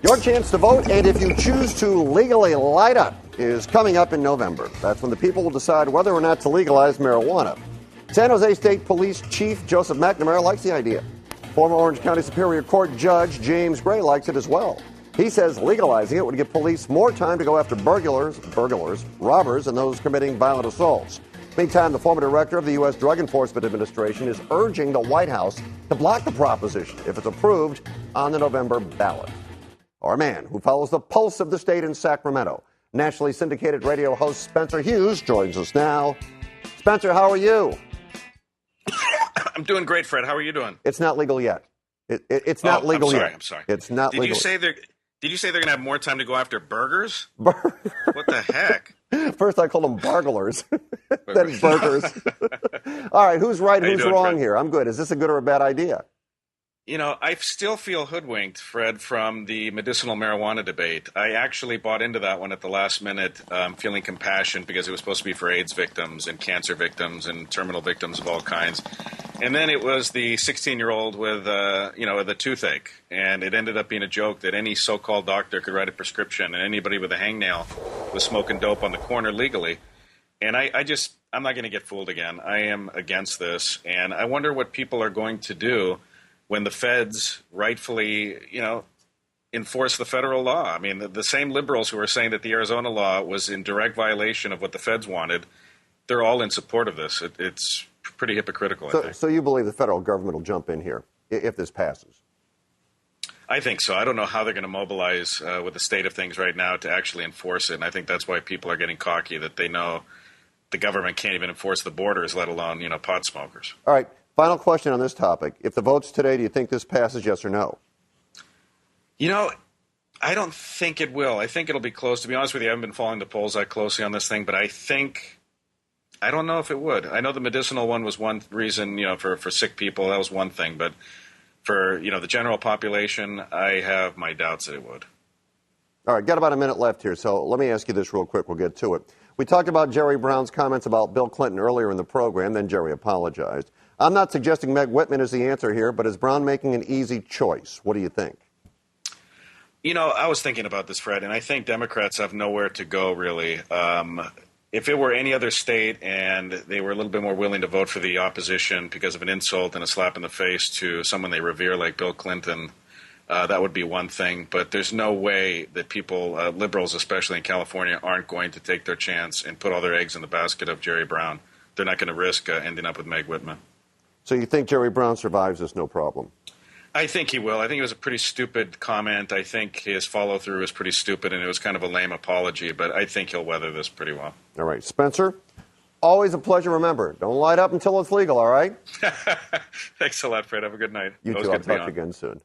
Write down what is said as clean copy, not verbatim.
Your chance to vote, and if you choose to legally light up, is coming up in November. That's when the people will decide whether or not to legalize marijuana. San Jose State Police Chief Joseph McNamara likes the idea. Former Orange County Superior Court Judge James Gray likes it as well. He says legalizing it would give police more time to go after burglars, robbers, and those committing violent assaults. Meantime, the former director of the U.S. Drug Enforcement Administration is urging the White House to block the proposition if it's approved on the November ballot. Our man who follows the pulse of the state in Sacramento, nationally syndicated radio host Spencer Hughes, joins us now. Spencer, how are you? I'm doing great, Fred. How are you doing? It's not legal yet. It's not legal yet. I'm sorry. It's not legal. Did you say they're going to have more time to go after burgers? What the heck? First I called them burglars, then burgers. All right, who's right, who's wrong Fred? Here? I'm good. Is this a good or a bad idea? You know, I still feel hoodwinked, Fred, from the medicinal marijuana debate. I actually bought into that one at the last minute, feeling compassion because it was supposed to be for AIDS victims and cancer victims and terminal victims of all kinds. And then it was the 16-year-old with, the toothache. And it ended up being a joke that any so-called doctor could write a prescription and anybody with a hangnail was smoking dope on the corner legally. And I'm not going to get fooled again. I am against this. And I wonder what people are going to do when the feds rightfully, enforce the federal law. I mean, the same liberals who are saying that the Arizona law was in direct violation of what the feds wanted, they're all in support of this. It's pretty hypocritical, I think. So you believe the federal government will jump in here if this passes? I think so. I don't know how they're going to mobilize with the state of things right now to actually enforce it. And I think that's why people are getting cocky, that they know the government can't even enforce the borders, let alone, pot smokers. All right. Final question on this topic. If the vote's today, do you think this passes, yes or no? I don't think it will. I think it'll be close. To be honest with you, I haven't been following the polls that closely on this thing, but I don't know if it would. I know the medicinal one was one reason, for sick people. That was one thing. But for, the general population, I have my doubts that it would. All right, got about a minute left here, so let me ask you this real quick. We'll get to it. We talked about Jerry Brown's comments about Bill Clinton earlier in the program, then Jerry apologized. I'm not suggesting Meg Whitman is the answer here, but is Brown making an easy choice? What do you think? I was thinking about this, Fred, and I think Democrats have nowhere to go, really. If it were any other state and they were a little bit more willing to vote for the opposition because of an insult and a slap in the face to someone they revere like Bill Clinton, that would be one thing. But there's no way that people, liberals especially in California, aren't going to take their chance and put all their eggs in the basket of Jerry Brown. They're not going to risk ending up with Meg Whitman. So you think Jerry Brown survives this no problem? I think he will. I think it was a pretty stupid comment. I think his follow-through was pretty stupid, and it was kind of a lame apology, but I think he'll weather this pretty well. All right. Spencer, always a pleasure. Remember, don't light up until it's legal, all right? Thanks a lot, Fred. Have a good night. You too. I'll talk to you again soon.